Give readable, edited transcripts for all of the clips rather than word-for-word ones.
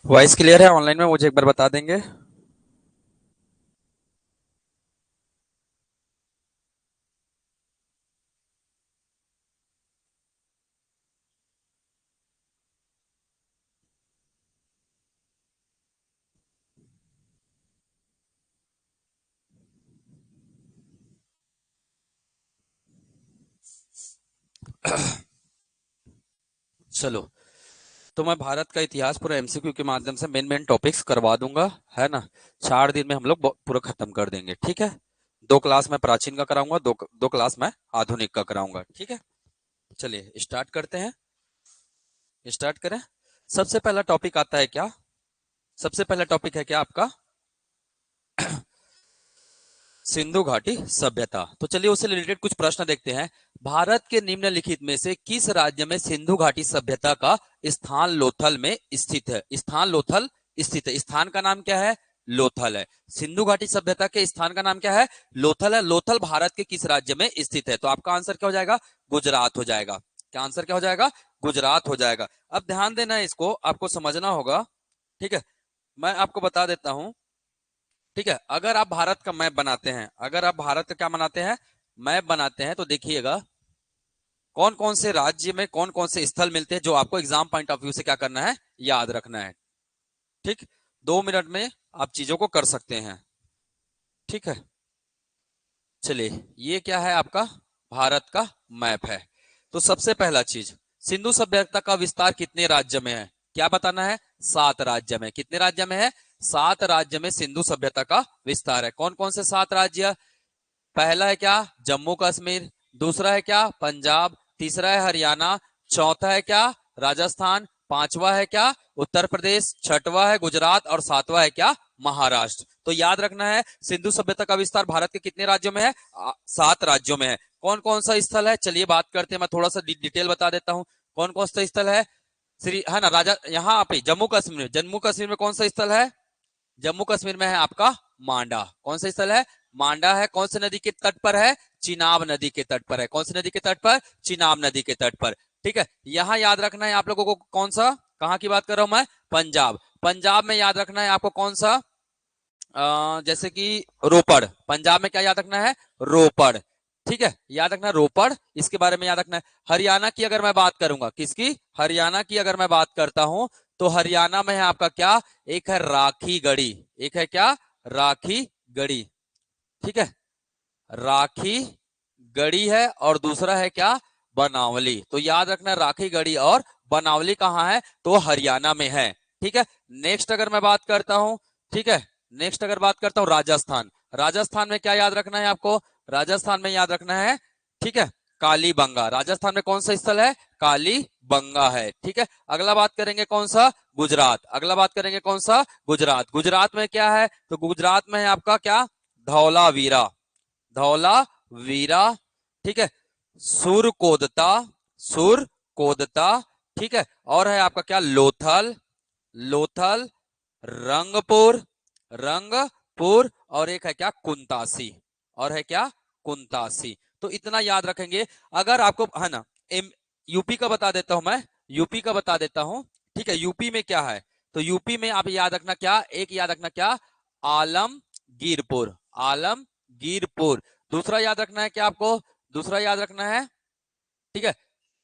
Voice clear है online में? मुझे एक बार बता देंगे। चलो, तो मैं भारत का इतिहास पूरा एमसीक्यू के माध्यम से मेन मेन टॉपिक्स करवा दूंगा, है ना। 4 दिन में हम लोग पूरा खत्म कर देंगे, ठीक है। 2 क्लास मैं प्राचीन का कराऊंगा, दो क्लास मैं आधुनिक का कराऊंगा, ठीक है। चलिए स्टार्ट करते हैं। स्टार्ट करें। सबसे पहला टॉपिक आता है क्या? सबसे पहला टॉपिक है क्या आपका? सिंधु घाटी सभ्यता। तो चलिए उससे रिलेटेड कुछ प्रश्न देखते हैं। भारत के निम्नलिखित में से किस राज्य में सिंधु घाटी सभ्यता का स्थान लोथल में स्थित है? स्थान लोथल स्थित है। स्थान का नाम क्या है? लोथल है। सिंधु घाटी सभ्यता के स्थान का नाम क्या है? लोथल है। लोथल भारत के किस राज्य में स्थित है? तो आपका आंसर क्या हो जाएगा? गुजरात हो जाएगा। क्या आंसर क्या हो जाएगा? गुजरात हो जाएगा। अब ध्यान देना है, इसको आपको समझना होगा, ठीक है। मैं आपको बता देता हूं, ठीक है। अगर आप भारत का मैप बनाते हैं, अगर आप भारत का क्या बनाते हैं, मैप बनाते हैं, तो देखिएगा कौन कौन से राज्य में कौन कौन से स्थल मिलते हैं, जो आपको एग्जाम पॉइंट ऑफ व्यू से क्या करना है, याद रखना है। ठीक। 2 मिनट में आप चीजों को कर सकते हैं, ठीक है। चलिए, ये क्या है आपका? भारत का मैप है। तो सबसे पहला चीज, सिंधु सभ्यता का विस्तार कितने राज्य में है? क्या बताना है? 7 राज्य में। कितने राज्य में है? 7 राज्य में सिंधु सभ्यता का विस्तार है। कौन कौन से 7 राज्य? पहला है क्या? जम्मू कश्मीर। दूसरा है क्या? पंजाब। तीसरा है हरियाणा। चौथा है क्या? राजस्थान। पांचवा है क्या? उत्तर प्रदेश। छठवा है गुजरात। और सातवां है क्या? महाराष्ट्र। तो याद रखना है, सिंधु सभ्यता का विस्तार भारत के कितने राज्यों में है? 7 राज्यों में है। कौन कौन सा स्थल है, चलिए बात करते हैं। मैं थोड़ा सा डिटेल बता देता हूं। कौन कौन सा स्थल है? श्री, है ना, राजा, यहाँ पे जम्मू कश्मीर में, जम्मू कश्मीर में कौन सा स्थल है? जम्मू कश्मीर में है आपका मांडा। कौन सा स्थल है? मांडा है। कौन सी नदी के तट पर है? चिनाब नदी के तट पर है। कौन सी नदी के तट पर? चिनाब नदी के तट पर। ठीक है। यहां याद रखना है आप लोगों को, कौन सा, कहां की बात कर रहा हूं मैं? पंजाब। पंजाब में याद रखना है आपको कौन सा? जैसे कि रोपड़। पंजाब में क्या याद रखना है? रोपड़। ठीक है, याद रखना रोपड़, इसके बारे में याद रखना है। हरियाणा की अगर मैं बात करूंगा, किसकी? हरियाणा की अगर मैं बात करता हूं, तो हरियाणा में है आपका क्या? एक है राखी गढ़ी। एक है क्या? राखी गढ़ी। ठीक है, राखी गढ़ी है। और दूसरा है क्या? बनावली। तो याद रखना राखी गढ़ी और बनावली कहाँ है? तो हरियाणा में है। ठीक है। नेक्स्ट अगर मैं बात करता हूं, ठीक है, नेक्स्ट अगर बात करता हूं राजस्थान। राजस्थान में क्या याद रखना है आपको? राजस्थान में याद रखना है, ठीक है, कालीबंगा। राजस्थान में कौन सा स्थल है? कालीबंगा है। ठीक है। अगला बात करेंगे कौन सा? गुजरात। अगला बात करेंगे कौन सा? गुजरात। गुजरात में क्या है? तो गुजरात में है आपका क्या? धौलावीरा। धौलावीरा। ठीक है। सुरकोदता। सुरकोदता। ठीक है। और है आपका क्या? लोथल। लोथल। रंगपुर। रंगपुर। और एक है क्या? कुंतासी। और है क्या? कुंतासी। तो इतना याद रखेंगे। अगर आपको, है ना, यूपी का बता देता हूं मैं। यूपी का बता देता हूं। ठीक है, यूपी में क्या है? तो यूपी में आप याद रखना क्या? एक याद रखना क्या? आलमगीरपुर। आलमगीरपुर। दूसरा याद रखना है क्या आपको? दूसरा याद रखना है, ठीक है,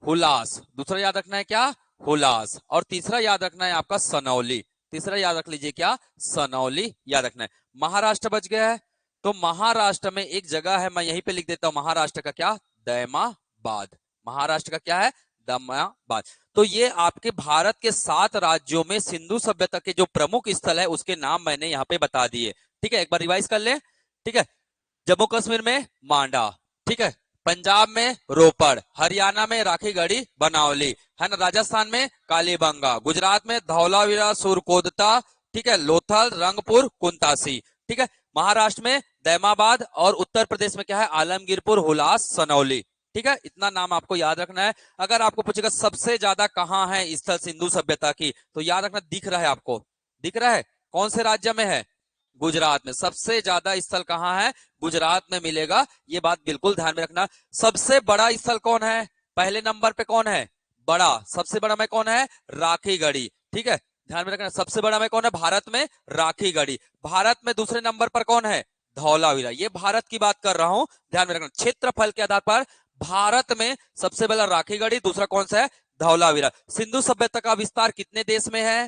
हुलास। दूसरा याद रखना है क्या? हुलास। और तीसरा याद रखना है आपका सनौली। तीसरा याद रख लीजिए क्या? सनौली याद रखना है। महाराष्ट्र बच गया है। तो महाराष्ट्र में एक जगह है, मैं यहीं पे लिख देता हूं, महाराष्ट्र का क्या? दैमाबाद। महाराष्ट्र का क्या है? दैमाबाद। तो ये आपके भारत के 7 राज्यों में सिंधु सभ्यता के जो प्रमुख स्थल है, उसके नाम मैंने यहाँ पे बता दिए। ठीक है, एक बार रिवाइज कर ले। ठीक है। जम्मू कश्मीर में मांडा, ठीक है, पंजाब में रोपड़, हरियाणा में राखीगढ़ी बनावली, है ना, राजस्थान में कालीबंगा, गुजरात में धौलावीरा सुरकोदता, ठीक है, लोथल रंगपुर कुंतासी, ठीक है, महाराष्ट्र में दैमाबाद, और उत्तर प्रदेश में क्या है? आलमगीरपुर हुलास सनौली। ठीक है, इतना नाम आपको याद रखना है। अगर आपको पूछेगा सबसे ज्यादा कहां है स्थल सिंधु सभ्यता की, तो याद रखना, दिख रहा है आपको? दिख रहा है? कौन से राज्य में है? गुजरात में। सबसे ज्यादा स्थल कहां है? गुजरात में मिलेगा। ये बात बिल्कुल ध्यान में रखना। सबसे बड़ा स्थल कौन है? पहले नंबर पे कौन है? बड़ा, सबसे बड़ा में कौन है? राखीगढ़ी। ठीक है, ध्यान में रखना, सबसे बड़ा में कौन है भारत में? राखी गढ़ी। भारत में दूसरे नंबर पर कौन है? धौलावीरा। ये भारत की बात कर रहा हूं, ध्यान में रखना। क्षेत्रफल के आधार पर भारत में सबसे पहला राखी गढ़ी, दूसरा कौन सा है? धौलावीरा। सिंधु सभ्यता का विस्तार कितने देश में है?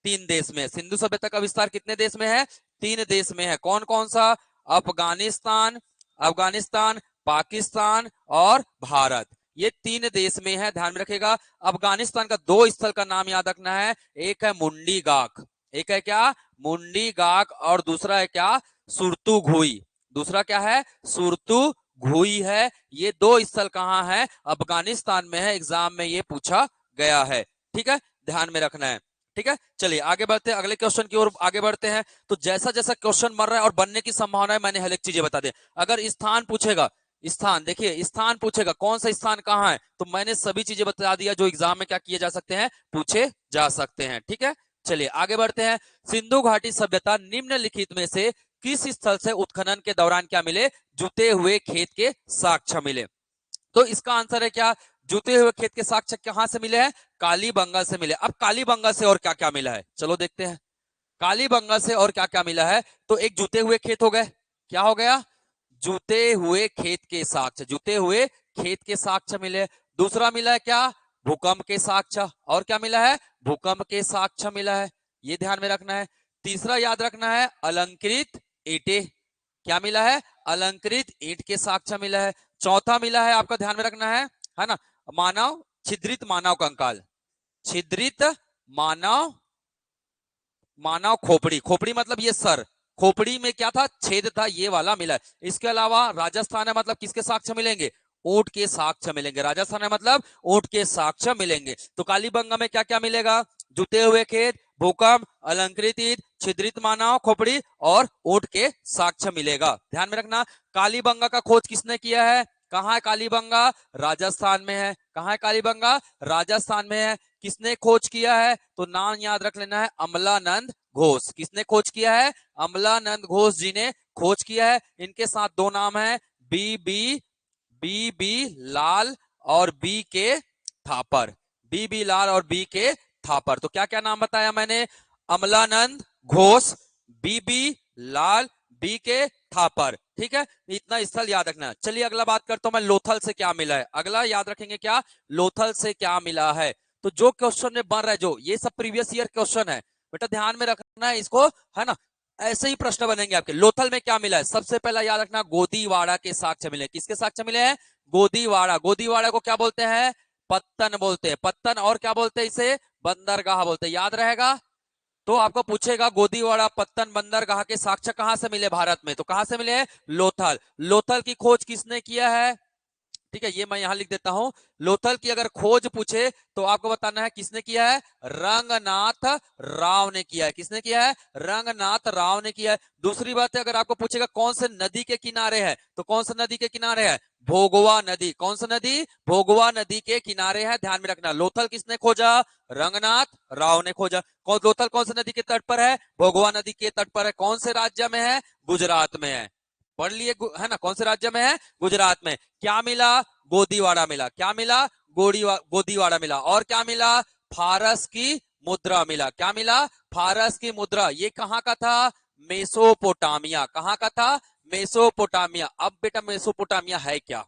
3 देश में। सिंधु सभ्यता का विस्तार कितने देश में है? 3 देश में है। कौन कौन सा? अफगानिस्तान, अफगानिस्तान, पाकिस्तान और भारत। ये 3 देश में है, ध्यान में रखेगा। अफगानिस्तान का 2 स्थल का नाम याद रखना है। एक है मुंडी गाक, एक है क्या? मुंडी गाक, और दूसरा है क्या? सुरतु घुई। दूसरा क्या है? सुरतु घुई है। ये 2 स्थल कहां है? अफगानिस्तान में है। एग्जाम में ये पूछा गया है, ठीक है, ध्यान में रखना है। ठीक है, चलिए आगे बढ़ते हैं, अगले क्वेश्चन की ओर आगे बढ़ते हैं। तो जैसा जैसा क्वेश्चन बन रहा है और बनने की संभावना है, मैंने हर एक चीजें बता दी। अगर स्थान पूछेगा, स्थान देखिए, स्थान पूछेगा कौन सा स्थान कहाँ है, तो मैंने सभी चीजें बता दिया जो एग्जाम में क्या किए जा सकते हैं, पूछे जा सकते हैं। ठीक है, चलिए आगे बढ़ते हैं। सिंधु घाटी सभ्यता निम्नलिखित में से किस स्थल से उत्खनन के दौरान क्या मिले? जुते हुए खेत के साक्ष्य मिले। तो इसका आंसर है क्या? जुते हुए खेत के साक्ष्य कहां से मिले हैं? कालीबंगा से मिले। अब कालीबंगा से और क्या क्या मिला है, चलो देखते हैं। कालीबंगा से और क्या क्या मिला है? तो एक जुते हुए खेत हो गए, क्या हो गया? जुते हुए खेत के साक्ष्य, जुते हुए खेत के साक्ष्य मिले। दूसरा मिला है क्या? भूकंप के साक्ष्य। और क्या मिला है? भूकंप के साक्ष्य मिला है, ये ध्यान में रखना है। तीसरा याद रखना है अलंकृत ईंटें, क्या मिला है? अलंकृत ईंट के साक्ष्य मिला है। चौथा मिला है आपका, ध्यान में रखना है ना, मानव, छिद्रित मानव कंकाल, छिद्रित मानव, मानव खोपड़ी, खोपड़ी मतलब ये सर, खोपड़ी में क्या था? छेद था, ये वाला मिला है। इसके अलावा राजस्थान है, मतलब किसके साक्ष्य मिलेंगे? ऊंट के साक्ष्य मिलेंगे। राजस्थान है मतलब ऊंट के साक्ष्य मिलेंगे। तो कालीबंगा में क्या क्या मिलेगा? जुते हुए खेत, भूकंप, अलंकृत ईंट, छिद्रित मानव खोपड़ी और ऊंट के साक्ष्य मिलेगा, ध्यान में रखना। कालीबंगा का खोज किसने किया है? कहाँ है कालीबंगा? राजस्थान में है। कहाँ है कालीबंगा? राजस्थान में है। किसने खोज किया है? तो नाम याद रख लेना है, अमलानंद घोष। किसने खोज किया है? अमलानंद घोष जी ने खोज किया है। इनके साथ 2 नाम है, बी बी बी बी लाल और बी के थापर। बी बी लाल और बी के थापर। तो क्या क्या नाम बताया मैंने? अमलानंद घोष, बी बी लाल, बी के थापर। ठीक है, इतना स्थल याद रखना। चलिए अगला बात करता हूं मैं, लोथल से क्या मिला है। अगला याद रखेंगे क्या? लोथल से क्या मिला है। तो जो क्वेश्चन में बन रहा है, जो ये सब प्रीवियस ईयर क्वेश्चन है, बेटा ध्यान में रखना है इसको, है ना। ऐसे ही प्रश्न बनेंगे आपके। लोथल में क्या मिला है? सबसे पहला याद रखना, गोदीवाड़ा के साक्ष्य मिले। किसके साक्ष्य मिले हैं? गोदीवाड़ा। गोदीवाड़ा को क्या बोलते हैं? पत्तन बोलते हैं, पत्तन। और क्या बोलते हैं इसे? बंदरगाह बोलते हैं, याद रहेगा। तो आपको पूछेगा गोदीवाड़ा, पत्तन, बंदरगाह के साक्ष्य कहां से मिले भारत में? तो कहां से मिले? लोथल। लोथल की खोज किसने किया है? ठीक है, ये मैं यहां लिख देता हूं। लोथल की अगर खोज पूछे तो आपको बताना है किसने किया है? रंगनाथ राव ने किया है। किसने किया है? रंगनाथ राव ने किया है। दूसरी बात है, अगर आपको पूछेगा कौन से नदी के किनारे है, तो कौन सा नदी के किनारे है? भोगवा नदी। कौन सा नदी? भोगवा नदी के किनारे है, ध्यान में रखना। लोथल किसने खोजा? रंगनाथ राव ने खोजा। लोथल कौन सी नदी के तट पर है? भोगवा नदी के तट पर है। कौन से राज्य में है? गुजरात में है। पढ़ लिए, है ना, कौन से राज्य में है? गुजरात में। क्या मिला? गोदीवाड़ा मिला। क्या मिला? गोदीवाड़ा मिला। और क्या मिला? फारस की मुद्रा मिला। क्या मिला? फारस की मुद्रा। ये कहां का था? मेसोपोटामिया। कहां का था? मेसोपोटामिया। अब बेटा मेसोपोटामिया है क्या?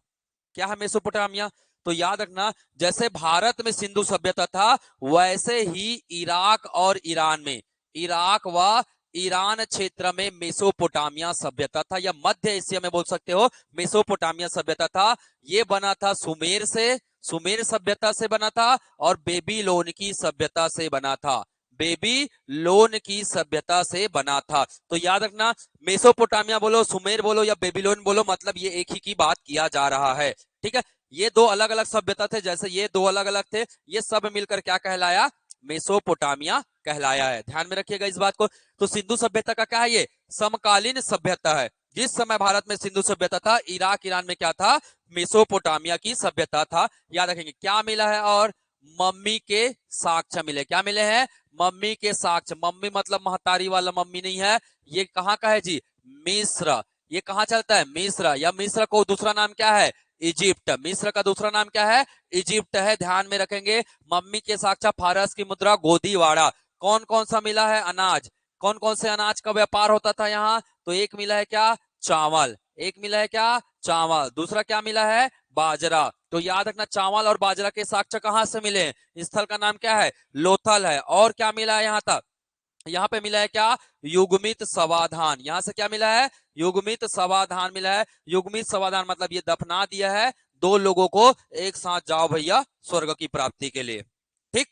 क्या है मेसोपोटामिया? तो याद रखना, जैसे भारत में सिंधु सभ्यता था, वैसे ही इराक और ईरान में, इराक व ईरान क्षेत्र में मेसोपोटामिया सभ्यता था, या मध्य एशिया में बोल सकते हो मेसोपोटामिया सभ्यता था। ये बना था सुमेर से, सुमेर सभ्यता से बना था, और बेबीलोन की सभ्यता से बना था। बेबीलोन की सभ्यता से बना था। तो याद रखना, मेसोपोटामिया बोलो, सुमेर बोलो या बेबीलोन बोलो, मतलब ये एक ही की बात किया जा रहा है। ठीक है, ये 2 अलग अलग सभ्यता थे, जैसे ये 2 अलग अलग थे, ये सब मिलकर क्या कहलाया? मेसोपोटामिया कहलाया है, ध्यान में रखिएगा इस बात को। तो सिंधु सभ्यता का क्या है? ये समकालीन सभ्यता है। जिस समय भारत में सिंधु सभ्यता था, इराक ईरान में क्या था? मेसोपोटामिया की सभ्यता था, याद रखेंगे। क्या मिला है? और मम्मी के साक्ष्य मिले। क्या मिले हैं? मम्मी के साक्ष्य। मम्मी मतलब महतारी वाला मम्मी नहीं है, ये कहाँ का है जी? मिस्र। ये कहाँ चलता है? मिस्र। या मिस्र को दूसरा नाम क्या है? इजिप्ट। मिस्र का दूसरा नाम क्या है? इजिप्ट है, ध्यान में रखेंगे। मम्मी के साक्ष्य, फारस की मुद्रा, गोदीवाड़ा। कौन कौन सा मिला है? अनाज। कौन कौन से अनाज का व्यापार होता था यहाँ? तो एक मिला है क्या? चावल। एक मिला है क्या? चावल। दूसरा क्या मिला है? बाजरा। तो याद रखना, चावल और बाजरा के साक्ष्य कहां से मिले? स्थल का नाम क्या है? लोथल है। और क्या मिला है यहाँ तक? यहाँ पे मिला है क्या? युग्मित समाधान। यहाँ से क्या मिला है? युग्मित समाधान मिला है। युग्मित समाधान मतलब ये दफना दिया है दो लोगों को, एक साथ जाओ भैया स्वर्ग की प्राप्ति के लिए। ठीक,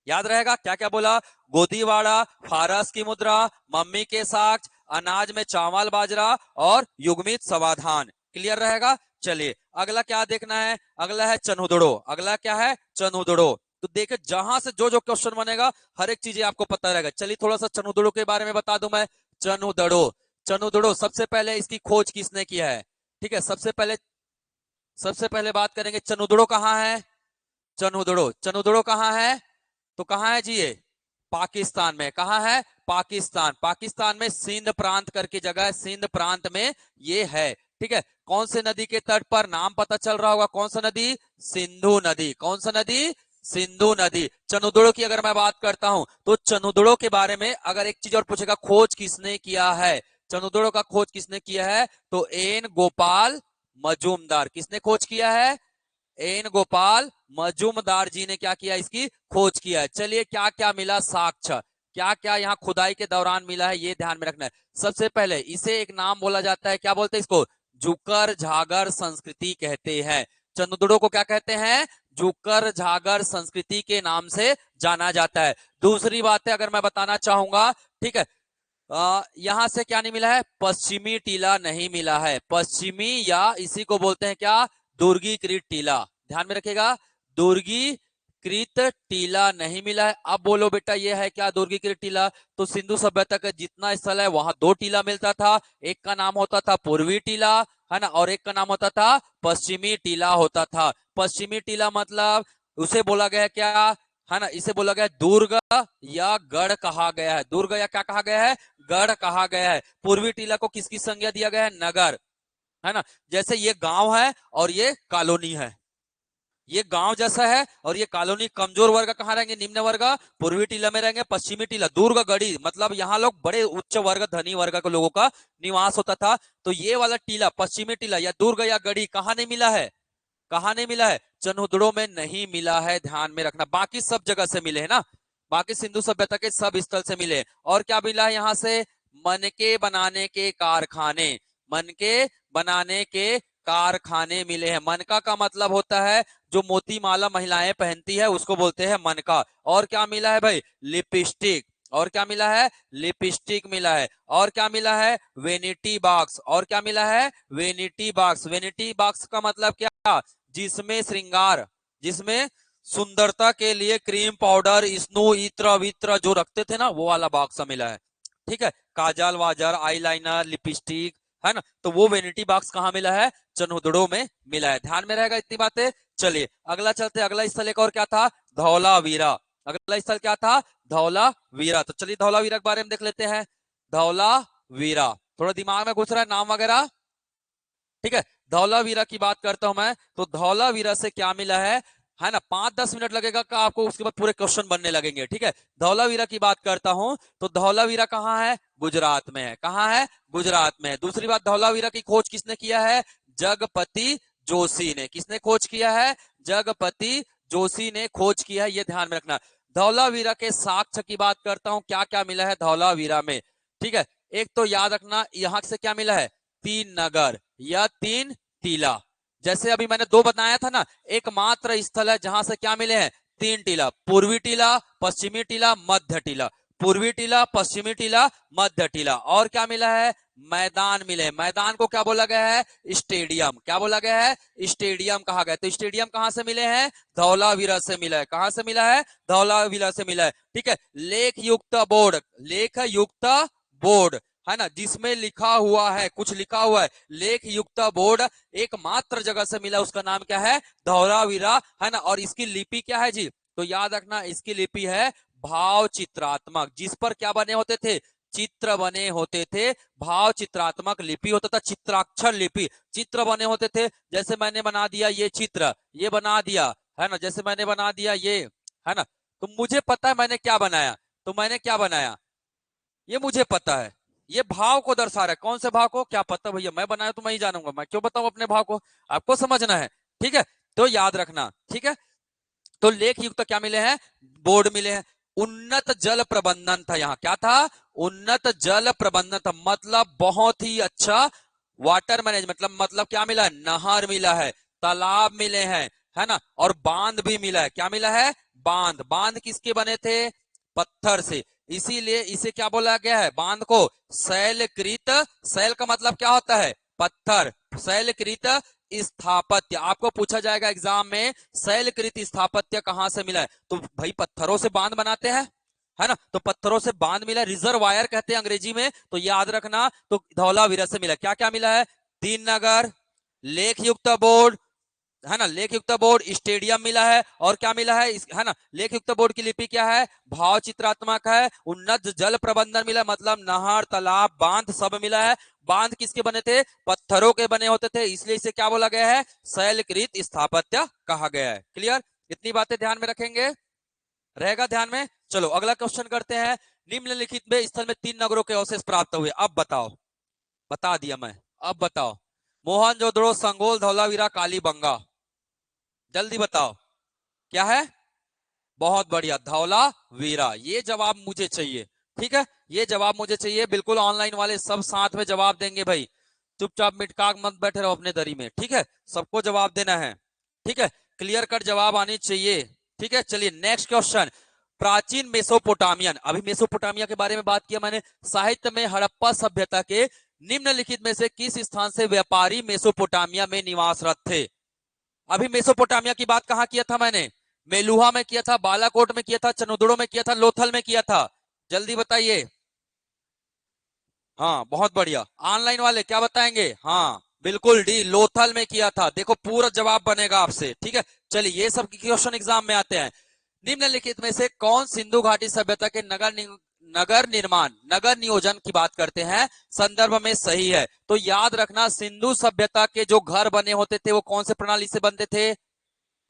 याद रहेगा क्या क्या बोला? गोदीवाड़ा, फारस की मुद्रा, मम्मी के साक्ष्य, अनाज में चावल बाजरा और युग्मित समाधान। क्लियर रहेगा? चलिए अगला क्या देखना है? अगला है चनुदड़ो। अगला क्या है? चनुदड़ो। तो देखिए जहां से जो जो क्वेश्चन बनेगा हर एक चीजें आपको पता रहेगा। चलिए थोड़ा सा चनुदड़ो के बारे में बता दूं मैं। चनुदड़ो, चनुदड़ो सबसे पहले इसकी खोज किसने किया है? ठीक है, सबसे पहले बात करेंगे चनुदड़ो कहाँ है? चनुदड़ो, चनुदड़ो कहाँ है? तो कहाँ है जी ये? पाकिस्तान में। कहाँ है? पाकिस्तान। पाकिस्तान में सिंध प्रांत करके जगह है, सिंध प्रांत में ये है। ठीक है, कौन से नदी के तट पर? नाम पता चल रहा होगा, कौन सा नदी? सिंधु नदी। कौन सा नदी? सिंधु नदी। चनुदड़ो की अगर मैं बात करता हूं तो चनुदड़ो के बारे में अगर एक चीज और पूछेगा, खोज किसने किया है? चनुदड़ो का खोज किसने किया है? तो एन गोपाल मजूमदार। किसने खोज किया है? एन गोपाल मजूमदार जी ने क्या किया? इसकी खोज किया है। चलिए क्या क्या मिला साक्ष्य, क्या क्या यहाँ खुदाई के दौरान मिला है, ये ध्यान में रखना है। सबसे पहले इसे एक नाम बोला जाता है, क्या बोलते हैं इसको? जुकर झागर संस्कृति कहते हैं। चंद्रदुड़ो को क्या कहते हैं? जुकर झागर संस्कृति के नाम से जाना जाता है। दूसरी बात है अगर मैं बताना चाहूंगा, ठीक है, यहां से क्या नहीं मिला है? पश्चिमी टीला नहीं मिला है। पश्चिमी या इसी को बोलते हैं क्या? दुर्गीकृत टीला। ध्यान में रखिएगा, दुर्गीकृत टीला नहीं मिला है। अब बोलो बेटा ये है क्या दुर्गीकृत टीला? तो सिंधु सभ्यता का जितना स्थल है वहां दो टीला मिलता था। एक का नाम होता था पूर्वी टीला, है ना, और एक का नाम होता था पश्चिमी टीला होता था। पश्चिमी टीला मतलब उसे बोला गया क्या, है ना, इसे बोला गया दुर्ग या गढ़ कहा गया है। दुर्ग या क्या कहा गया है? गढ़ कहा गया है। पूर्वी टीला को किसकी संज्ञा दिया गया है? नगर, है ना। जैसे ये गांव है और ये कॉलोनी है, ये गांव जैसा है और ये कॉलोनी। कमजोर वर्ग कहाँ रहेंगे? निम्न वर्ग पूर्वी टीला में रहेंगे। पश्चिमी टीला दुर्ग गढ़ी मतलब यहाँ लोग बड़े उच्च वर्ग धनी वर्ग के लोगों का निवास होता था। तो ये वाला टीला पश्चिमी टीला या दुर्ग या गढ़ी कहाँ नहीं मिला है? कहाँ नहीं मिला है? चनुदड़ो में नहीं मिला है, ध्यान में रखना। बाकी सब जगह से मिले है ना, बाकी सिंधु सभ्यता के सब स्थल से मिले। और क्या मिला है यहाँ से? मनके बनाने के कारखाने, मनके बनाने के कारखाने मिले हैं। मनका का मतलब होता है जो मोती माला महिलाएं पहनती है उसको बोलते हैं मनका। और क्या मिला है भाई? लिपस्टिक। और क्या मिला है? लिपस्टिक मिला है। और क्या मिला है? Vanity box. और क्या मिला है? Vanity box. वेनिटी बॉक्स का मतलब क्या? जिसमें श्रृंगार, जिसमें सुंदरता के लिए क्रीम पाउडर स्नो इत्र वित्र जो रखते थे ना, वो वाला बॉक्स मिला है। ठीक है, काजल वाजर आईलाइनर लिपस्टिक, है ना, तो वो वेनिटी बॉक्स कहाँ मिला है? चनुदड़ो में मिला है। ध्यान में रहेगा इतनी बातें। चलिए अगला चलते। अगला स्थल एक और क्या था? धौलावीरा। अगला स्थल क्या था? धौलावीरा। तो चलिए धौलावीरा के बारे में देख लेते हैं। धौलावीरा थोड़ा दिमाग में घुस रहा है नाम वगैरह, ठीक है। धौलावीरा की बात करता हूं मैं, तो धौलावीरा से क्या मिला है ना, 5-10 मिनट लगेगा का आपको, उसके बाद पूरे क्वेश्चन बनने लगेंगे। ठीक है, धौलावीरा की बात करता हूं तो धौलावीरा कहाँ है? गुजरात में है। कहाँ है? गुजरात में है। दूसरी बात, धौलावीरा की खोज किसने किया है? जगपति जोशी ने। किसने खोज किया है? जगपति जोशी ने खोज किया है, ये ध्यान में रखना। धौलावीरा के साक्ष्य की बात करता हूं, क्या क्या मिला है धौलावीरा में? ठीक है, एक तो याद रखना यहां से क्या मिला है? 3 नगर या 3 टीला। जैसे अभी मैंने 2 बताया था ना, एकमात्र स्थल है जहां से क्या मिले हैं? 3 टीला। पूर्वी टीला, पश्चिमी टीला, मध्य टीला। पूर्वी टीला, पश्चिमी टीला, मध्य टीला। और क्या मिला है? मैदान मिले। मैदान को क्या बोला गया है? स्टेडियम। क्या बोला गया है? स्टेडियम कहा गया। तो स्टेडियम कहां से मिले हैं? धौलावीरा से मिला है। कहां से मिला है? धौलावीरा से मिला है। ठीक है, लेख युक्त बोर्ड, लेख युक्त बोर्ड, है ना, जिसमें लिखा हुआ है, कुछ लिखा हुआ है, लेख युक्त बोर्ड एकमात्र जगह से मिला, उसका नाम क्या है? धौलावीरा, है ना। और इसकी लिपि क्या है जी? तो याद रखना इसकी लिपि है भाव चित्रात्मक, जिस पर क्या बने होते थे? चित्र बने होते थे। भाव चित्रात्मक लिपि होता था, चित्राक्षर लिपि, चित्र बने होते थे। जैसे मैंने बना दिया ये चित्र, ये बना दिया, है ना, जैसे मैंने बना दिया ये, है ना, तो मुझे पता है मैंने क्या बनाया। तो मैंने क्या बनाया, ये मुझे पता है, ये भाव को दर्शा रहा है। कौन से भाव को, क्या पता भैया, मैं बनाया तो मैं ही जानूंगा, मैं क्यों बताऊं अपने भाव को, आपको समझना है। ठीक है, तो याद रखना। ठीक है, तो लेख युक्त क्या मिले हैं, बोर्ड मिले हैं। उन्नत जल प्रबंधन था, यहाँ क्या था, उन्नत जल प्रबंधन था, मतलब बहुत ही अच्छा वाटर मैनेजमेंट, मतलब क्या मिला है, नहर मिला है, तालाब मिले हैं, है ना, और बांध भी मिला है। क्या मिला है, बांध। बांध किसके बने थे, पत्थर से, इसीलिए इसे क्या बोला गया है, बांध को शैलकृत। शैल का मतलब क्या होता है, पत्थर। शैलकृत स्थापत्य, आपको पूछा जाएगा एग्जाम में, शैलकृत स्थापत्य कहां से मिला है, तो भाई पत्थरों से बांध बनाते हैं, है ना, तो पत्थरों से बांध मिला, रिजर्वायर कहते हैं अंग्रेजी में, तो याद रखना, तो धौलावीरा से मिला। क्या क्या मिला है, तीन नगर, लेख युक्त बोर्ड, है ना, लेख युक्त बोर्ड, स्टेडियम मिला है, और क्या मिला है, है ना, लेख युक्त बोर्ड की लिपि क्या है, भाव चित्रात्मक है। उन्नत जल प्रबंधन मिला, मतलब नहर, तालाब, बांध सब मिला है। बांध किसके बने थे, पत्थरों के बने होते थे, इसलिए इसे क्या बोला गया है, शैलकृत स्थापत्य कहा गया है। क्लियर, इतनी बातें ध्यान में रखेंगे, रहेगा ध्यान में। चलो अगला क्वेश्चन करते हैं। निम्नलिखित में स्थल में तीन नगरों के अवशेष प्राप्त हुए, अब बताओ, बता दिया मैं, अब बताओ, मोहनजोदड़ो, संगोल, धौलावीरा, कालीबंगा, जल्दी बताओ क्या है, बहुत बढ़िया, धौलावीरा, ये जवाब मुझे चाहिए। ठीक है, ये जवाब मुझे चाहिए, बिल्कुल ऑनलाइन वाले सब साथ में जवाब देंगे भाई, चुपचाप मिटका मत बैठे रहो अपने दरी में। ठीक है, सबको जवाब देना है। ठीक है, क्लियर कट जवाब आनी चाहिए। ठीक है, चलिए नेक्स्ट क्वेश्चन। प्राचीन मेसोपोटामियन, अभी मेसोपोटामिया के बारे में बात किया मैंने, साहित्य में हड़प्पा सभ्यता के निम्नलिखित में से किस स्थान से व्यापारी मेसोपोटामिया में निवासरत थे। अभी मेसोपोटामिया की बात कहां किया था मैंने, मेलुहा में किया था, बालाकोट में किया था, चनुदड़ो में किया था, लोथल में किया था, जल्दी बताइए। हाँ बहुत बढ़िया, ऑनलाइन वाले क्या बताएंगे, हाँ बिल्कुल डी, लोथल में किया था। देखो पूरा जवाब बनेगा आपसे। ठीक है, चलिए ये सब क्वेश्चन एग्जाम में आते हैं। निम्नलिखित में से कौन सिंधु घाटी सभ्यता के नगर निर्माण, नगर नियोजन की बात करते हैं, संदर्भ में सही है। तो याद रखना, सिंधु सभ्यता के जो घर बने होते थे वो कौन से प्रणाली से बनते थे,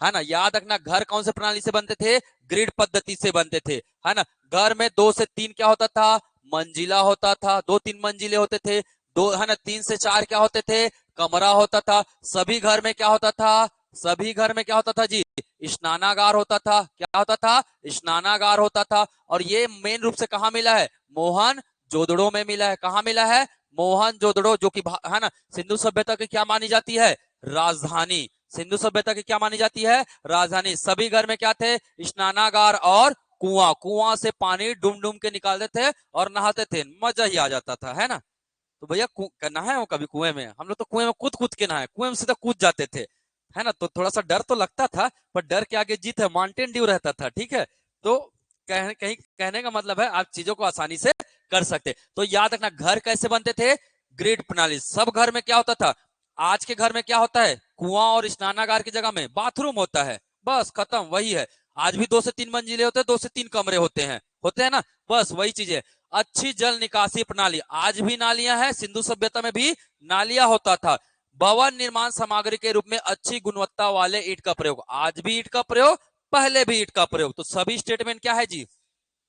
है ना, याद रखना, घर कौन से प्रणाली से बनते थे, ग्रिड पद्धति से बनते थे, है ना। घर में 2 से 3 क्या होता था, मंजिला होता था, 2-3 मंजिले होते थे, दो, है ना, 3 से 4 क्या होते थे, कमरा होता था। सभी घर में क्या होता था, सभी घर में क्या होता था जी, स्नानागार होता था। क्या होता था, स्नानागार होता था। और ये मेन रूप से कहाँ मिला है, मोहन जोदड़ो में मिला है। कहाँ मिला है, मोहन जोदड़ो, जो कि है ना, सिंधु सभ्यता की क्या मानी जाती है, राजधानी। सिंधु सभ्यता की क्या मानी जाती है, राजधानी। सभी घर में क्या थे, स्नानागार और कुआं, कुआं से पानी डूम डूम के निकालते थे और नहाते थे, मजा ही आ जाता था, है ना। तो भैया नहाए हो कभी कुएं में, हम लोग तो कुएं में कूद कूद के नहाए, कुएं में सीधा कूद जाते थे, है ना। तो थोड़ा सा डर तो लगता था, पर डर के आगे जीत है, माउंटेन ड्यू रहता था। ठीक है, तो कहीं कहने का मतलब है आप चीजों को आसानी से कर सकते। तो याद रखना, घर कैसे बनते थे, ग्रिड प्रणाली। सब घर में क्या होता था, आज के घर में क्या होता है, कुआं और स्नानागार की जगह में बाथरूम होता है, बस खत्म, वही है। आज भी 2 से 3 मंजिले होते हैं, 2 से 3 कमरे होते हैं ना, बस वही चीज है। अच्छी जल निकासी प्रणाली, आज भी नालियां हैं, सिंधु सभ्यता में भी नालियां होता था। भवन निर्माण सामग्री के रूप में अच्छी गुणवत्ता वाले ईंट का प्रयोग, आज भी ईंट का प्रयोग, पहले भी ईंट का प्रयोग। तो सभी स्टेटमेंट क्या है जी,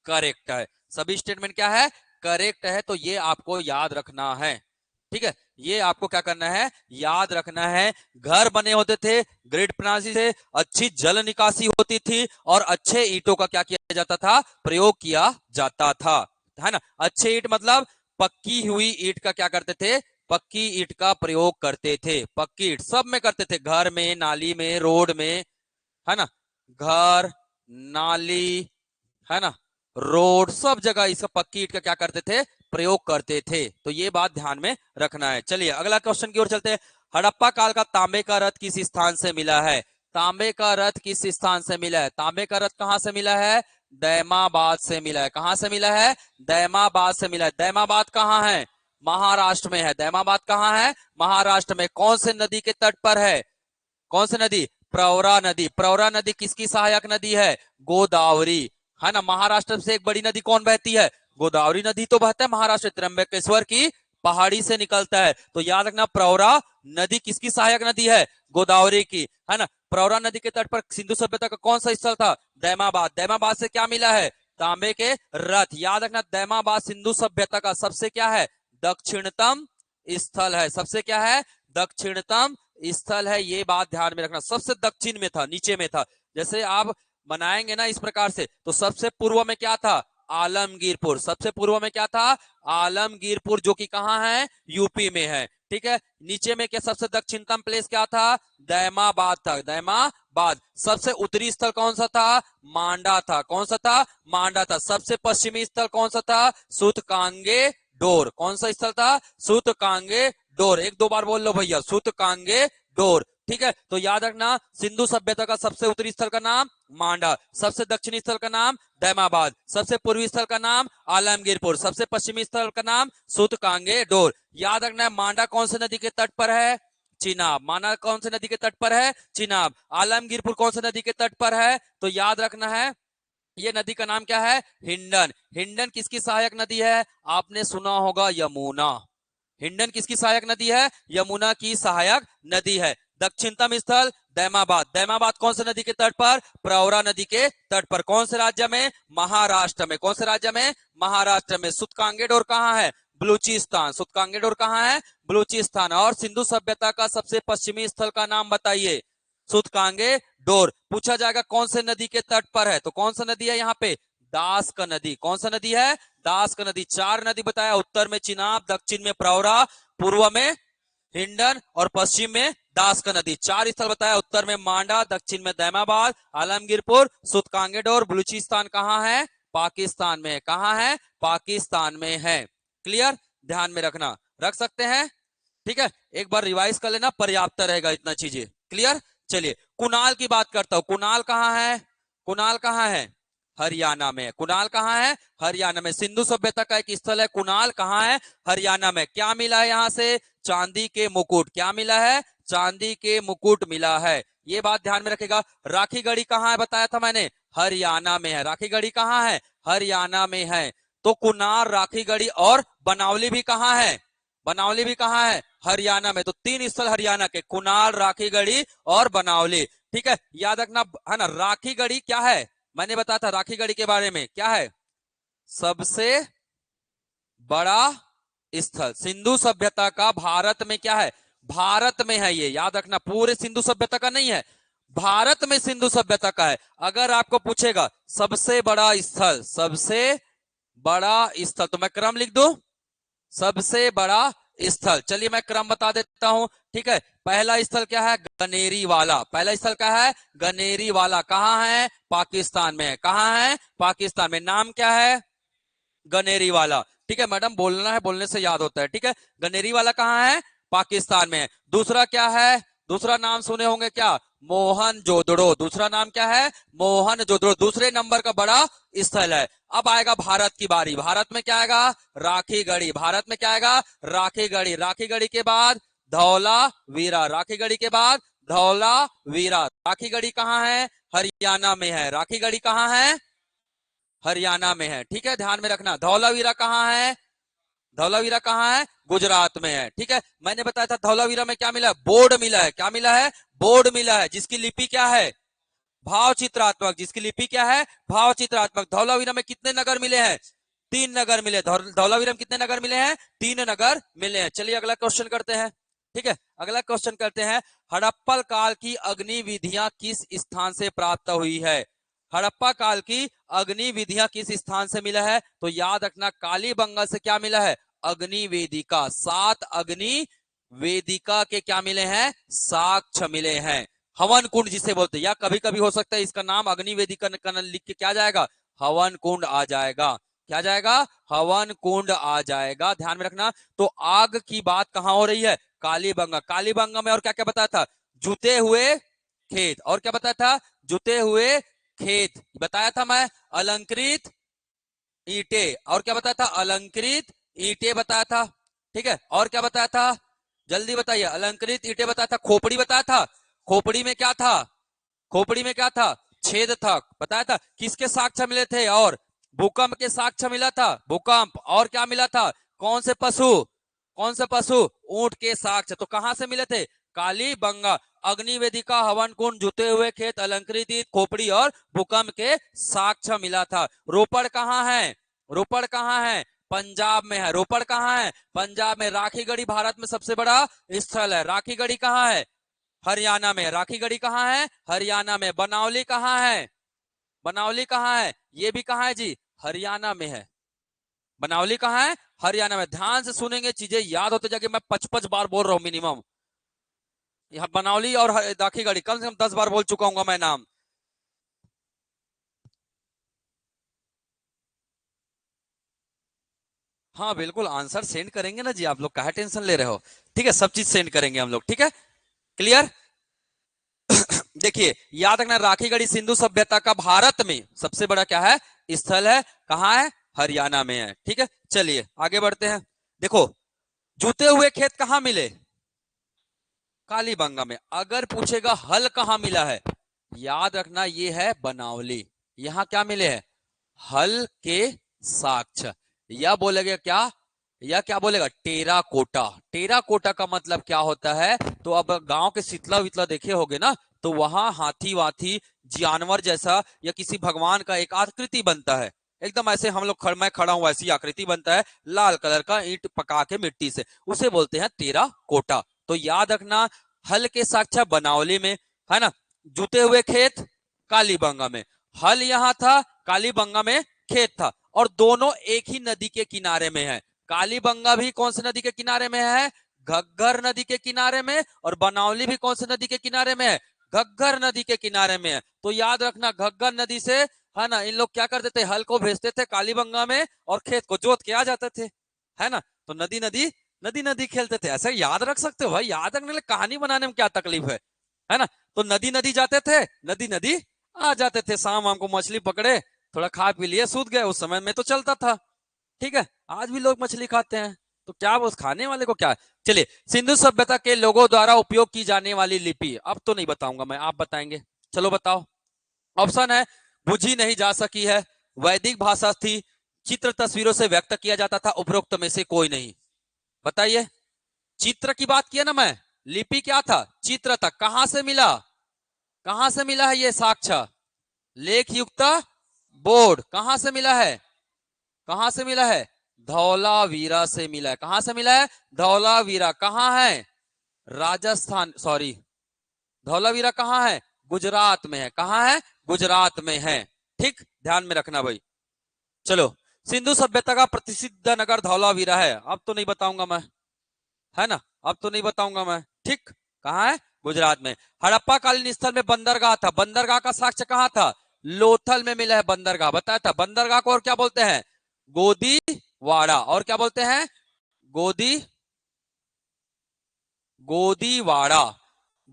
करेक्ट है, सभी स्टेटमेंट क्या है, करेक्ट है। तो ये आपको याद रखना है। ठीक है, ये आपको क्या करना है, याद रखना है। घर बने होते थे ग्रिड प्रणाली से, अच्छी जल निकासी होती थी, और अच्छे ईंटों का क्या किया जाता था, प्रयोग किया जाता था, है ना। अच्छे ईंट मतलब पक्की हुई ईंट का क्या करते थे, पक्की ईंट का प्रयोग करते थे। पक्की ईंट सब में करते थे, घर में, नाली में, रोड में, है ना, घर, नाली, है ना, रोड, सब जगह इसका पक्की ईंट का क्या करते थे, प्रयोग करते थे। तो ये बात ध्यान में रखना है। चलिए अगला क्वेश्चन की ओर चलते हैं। हड़प्पा काल का तांबे का रथ किस स्थान से मिला है, तांबे का रथ किस स्थान से मिला है, तांबे का रथ कहां से मिला है, दैमाबाद से मिला है। कहां से मिला है, दैमाबाद से मिला है। दैमाबाद कहां है, महाराष्ट्र में है। दैमाबाद कहां है, महाराष्ट्र में। कौन से नदी के तट पर है, कौन सी नदी, प्रवरा नदी। प्रवरा नदी किसकी सहायक नदी है, गोदावरी, है ना। महाराष्ट्र से एक बड़ी नदी कौन बहती है, गोदावरी नदी तो बहता है महाराष्ट्र, त्र्यंबकेश्वर की पहाड़ी से निकलता है। तो याद रखना, प्रवरा नदी किसकी सहायक नदी है, गोदावरी की, है ना। प्रवरा नदी के तट पर सिंधु सभ्यता का कौन सा स्थल था, दैमाबाद। दैमाबाद से क्या मिला है, तांबे के रथ। याद रखना दैमाबाद सिंधु सभ्यता का सबसे क्या है, दक्षिणतम स्थल है। सबसे क्या है, दक्षिणतम स्थल है। ये बात ध्यान में रखना, सबसे दक्षिण में था, नीचे में था। जैसे आप बनाएंगे ना इस प्रकार से, तो सबसे पूर्व में क्या था, आलमगीरपुर। सबसे पूर्व में क्या था, आलमगीरपुर, जो कि कहाँ है, यूपी में है। ठीक है, नीचे में क्या सबसे दक्षिणतम प्लेस क्या था, दैमाबाद था, दैमाबाद। सबसे उत्तरी स्थल कौन सा था, मांडा था। कौन सा था, मांडा था। सबसे पश्चिमी स्थल कौन सा था, सूतकांगे डोर। कौन सा स्थल था, सूतकांगे डोर। एक दो बार बोल लो भैया, सूतकांगे डोर। ठीक है, तो याद रखना सिंधु सभ्यता का सबसे उत्तरी स्थल का नाम मांडा, सबसे दक्षिणी स्थल का नाम दैमाबाद, सबसे पूर्वी स्थल का नाम आलमगीरपुर, सबसे पश्चिमी स्थल का नाम सूतकांगे डोर। याद रखना है मांडा कौन से नदी के तट पर है, चिनाब। मांडा कौन से नदी के तट पर है, चिनाब। आलमगीरपुर कौन से नदी के तट पर है, तो याद रखना है ये नदी का नाम क्या है, हिंडन। हिंडन किसकी सहायक नदी है, आपने सुना होगा यमुना। हिंडन किसकी सहायक नदी है, यमुना की सहायक नदी है। दक्षिणतम स्थल दैमाबाद। दैमाबाद कौन से नदी के तट पर, प्रवरा नदी के तट पर। कौन से राज्य में, महाराष्ट्र में। कौन से राज्य में, महाराष्ट्र में। सूतकांगेडोर कहाँ है, बलूचिस्तान। सूतकांगेडोर कहाँ है, बलूचिस्तान। और सिंधु सभ्यता का सबसे पश्चिमी स्थल का नाम बताइए, सूतकांगे डोर। पूछा जाएगा कौन से नदी के तट पर है, तो कौन सा नदी है यहाँ पे, दास का नदी। कौन सा नदी है, दास का नदी। चार नदी बताया, उत्तर में चिनाब, दक्षिण में प्रवरा, पूर्व में हिंडन और पश्चिम में दास का नदी। चार स्थल बताया, उत्तर में मांडा, दक्षिण में दैमाबाद, आलमगीरपुर, सूतकांगेडोर। बलूचिस्तान कहाँ है, पाकिस्तान में। कहाँ है, पाकिस्तान में है। क्लियर, ध्यान में रखना, रख सकते हैं। ठीक है, एक बार रिवाइज कर लेना, पर्याप्त रहेगा इतना चीजें। क्लियर, चलिए कुणाल की बात करता हूं। कुणाल कहाँ है, कुणाल कहाँ है, हरियाणा में। कुणाल कहाँ है, हरियाणा में। सिंधु सभ्यता का एक स्थल है कुणाल, कहाँ है, हरियाणा में। क्या मिला है यहां से, चांदी के मुकुट। क्या मिला है, चांदी के मुकुट मिला है। ये बात ध्यान में रखेगा। राखी गढ़ी कहाँ है, बताया था मैंने, हरियाणा में है। राखी गढ़ी कहाँ है, हरियाणा में है। तो कुनार, राखी गढ़ी और बनावली भी कहाँ है, बनावली भी कहाँ है, हरियाणा में। तो तीन स्थल हरियाणा के, कुनाल, राखी गढ़ी और बनावली। ठीक है, याद रखना है ना। राखी गढ़ी क्या है, मैंने बताया था राखी गढ़ी के बारे में, क्या है, सबसे बड़ा स्थल सिंधु सभ्यता का। भारत में क्या है, भारत में है ये, याद रखना। पूरे सिंधु सभ्यता का नहीं है, भारत में सिंधु सभ्यता का है। अगर आपको पूछेगा सबसे बड़ा स्थल, सबसे बड़ा स्थल, तो मैं क्रम लिख दूं, सबसे बड़ा स्थल। चलिए मैं क्रम बता देता हूं। ठीक है, पहला स्थल क्या है, गनेरी वाला। पहला स्थल क्या है, गनेरी वाला। कहाँ है, पाकिस्तान में। कहाँ है, पाकिस्तान में। नाम क्या है, गनेरी वाला। ठीक है मैडम, बोलना है, बोलने से याद होता है। ठीक है, गनेरी वाला कहाँ है, पाकिस्तान में। दूसरा क्या है, दूसरा नाम सुने होंगे क्या, मोहनजोदड़ो। दूसरा नाम क्या है, मोहनजोदड़ो। दूसरे नंबर का बड़ा स्थल है। अब आएगा भारत की बारी। भारत में क्या आएगा, राखी गढ़ी। भारत में क्या आएगा, राखी गढ़ी। राखी गढ़ी के बाद धौलावीरा। राखी गढ़ी के बाद धौलावीरा। राखी गढ़ी कहाँ है, हरियाणा में है। राखी गढ़ी कहाँ है, हरियाणा में है। ठीक है, ध्यान में रखना। धौलावीरा कहाँ है, धौलावीरा कहाँ है, गुजरात में है। ठीक है, मैंने बताया था धौलावीरा में क्या मिला है, बोर्ड मिला है। क्या मिला है, बोर्ड मिला है, जिसकी लिपि क्या है, भाव चित्रात्मक। जिसकी लिपि क्या है, भाव चित्रात्मक। धौलावीरा में कितने नगर मिले हैं, तीन नगर मिले। धौलावीरा में कितने नगर मिले हैं, तीन नगर मिले हैं। चलिए अगला क्वेश्चन करते हैं। ठीक है, अगला क्वेश्चन करते हैं। हड़प्पा काल की अग्नि विधियां किस स्थान से प्राप्त हुई है। हड़प्पा काल की अग्नि विधियां किस स्थान से मिला है, तो याद रखना कालीबंगा से क्या मिला है, अग्नि वेदिका। 7 अग्नि वेदिका के क्या मिले हैं, साक्ष्य मिले हैं। हवन कुंड जिसे बोलते हैं, या कभी कभी हो सकता है इसका नाम अग्नि वेदिका लिख के क्या जाएगा, हवन कुंड आ जाएगा। क्या जाएगा, हवन कुंड आ जाएगा। ध्यान में रखना। तो आग की बात कहां हो रही है, कालीबंगा। कालीबंगा में और क्या क्या बताया था, जुते हुए खेत। और क्या बताया था, जुते हुए खेत बताया था मैं। अलंकृत ईंटे। और क्या बताया था, अलंकृत ईंटे बताया था। ठीक है, और क्या बताया था, जल्दी बताइए। अलंकृत ईंटे बताया था। खोपड़ी बताया था। खोपड़ी में क्या था, खोपड़ी में क्या था, छेद था, बताया था। किसके साक्ष्य मिले थे, और भूकंप के साक्ष्य मिला था, भूकंप। और क्या मिला था, कौन से पशु, कौन से पशु, ऊंट के साक्ष्य। तो कहां से मिले थे, कालीबंगा। अग्नि वेदिका, हवन कुंड, जुते हुए खेत, अलंकृत ईंट, खोपड़ी और भूकंप के साक्ष्य मिला था। रोपड़ कहाँ है? रोपड़ कहाँ है? पंजाब में है। रोपड़ कहाँ है? पंजाब में। राखीगढ़ी भारत में सबसे बड़ा स्थल है। राखीगढ़ी कहाँ है? हरियाणा में। राखीगढ़ी कहाँ है? हरियाणा में। बनावली कहाँ है? बनावली कहाँ है? ये भी कहाँ है जी? हरियाणा में है। बनावली कहाँ है? हरियाणा में। ध्यान से सुनेंगे, चीजें याद होते जाके। मैं 55 बार बोल रहा हूँ मिनिमम। यहाँ बनावली और राखीगढ़ी कम से कम 10 बार बोल चुका हूँ मैं नाम। हाँ बिल्कुल, आंसर सेंड करेंगे ना जी, आप लोग काहे टेंशन ले रहे हो? ठीक है, सब चीज सेंड करेंगे हम लोग, ठीक है। क्लियर? देखिए, याद रखना, राखीगढ़ी सिंधु सभ्यता का भारत में सबसे बड़ा क्या है? स्थल है। कहाँ है? हरियाणा में है। ठीक है, चलिए आगे बढ़ते हैं। देखो, जूते हुए खेत कहाँ मिले? कालीबंगा में। अगर पूछेगा हल कहाँ मिला है, याद रखना ये है बनावली। यहां क्या मिले हैं? हल के साक्ष्य। या बोलेगा क्या? या क्या बोलेगा? टेरा कोटा। टेरा कोटा का मतलब क्या होता है? तो अब गांव के शीतला वितला देखे होगे ना, तो वहां हाथी वाथी जानवर जैसा या किसी भगवान का एक आकृति बनता है। एकदम ऐसे हम लोग मैं खड़ा हूं ऐसी आकृति बनता है, लाल कलर का, ईंट पका के मिट्टी से, उसे बोलते हैं टेरा कोटा। तो याद रखना, हल के साक्ष्य बनावली में, है ना। जूते हुए खेत कालीबंगा में। हल यहां था, कालीबंगा में खेत था, और दोनों एक ही नदी के किनारे में है। कालीबंगा भी कौन सी नदी के किनारे में है? घग्गर नदी के किनारे में। और बनावली भी कौन सी नदी के किनारे में है? घग्गर नदी के किनारे में है। तो याद रखना, घग्गर नदी से, है ना, इन लोग क्या करते थे? हल को भेजते थे कालीबंगा में और खेत को जोत के आ जाते थे, है ना। तो नदी नदी नदी नदी खेलते थे। ऐसा याद रख सकते हो भाई, याद रखने के लिए कहानी बनाने में क्या तकलीफ है ना। तो नदी नदी जाते थे, नदी नदी आ जाते थे। शाम वाम को मछली पकड़े, थोड़ा खा पी लिए, सूत गए। उस समय में तो चलता था। ठीक है, आज भी लोग मछली खाते हैं, तो क्या उस खाने वाले को क्या है? चलिए, सिंधु सभ्यता के लोगों द्वारा उपयोग की जाने वाली लिपि, अब तो नहीं बताऊंगा मैं, आप बताएंगे। चलो बताओ। ऑप्शन है, बुझी नहीं जा सकी है, वैदिक भाषा थी, चित्र तस्वीरों से व्यक्त किया जाता था, उपरोक्त में से कोई नहीं। बताइए। चित्र की बात किया ना मैं, लिपि क्या था? चित्र था। कहां से मिला? कहां से मिला है ये साक्ष्य? लेख युक्त बोर्ड। कहां से मिला है? कहां से मिला है? धौलावीरा से मिला है। कहां से मिला है? धौलावीरा। कहां है? राजस्थान, सॉरी, धौलावीरा कहां है? गुजरात में है। कहां है? गुजरात में है। ठीक, ध्यान में रखना भाई। चलो, सिंधु सभ्यता का प्रसिद्ध नगर धौलावीरा है। अब तो नहीं बताऊंगा मैं, है ना, अब तो नहीं बताऊंगा मैं। ठीक, कहां है? गुजरात में। हड़प्पा कालीन स्थल में बंदरगाह था। बंदरगाह का साक्ष्य कहां था? लोथल में मिला है बंदरगाह। बताया था बंदरगाह को और क्या बोलते हैं? गोदीवाड़ा। और क्या बोलते हैं? गोदी गोदीवाड़ा।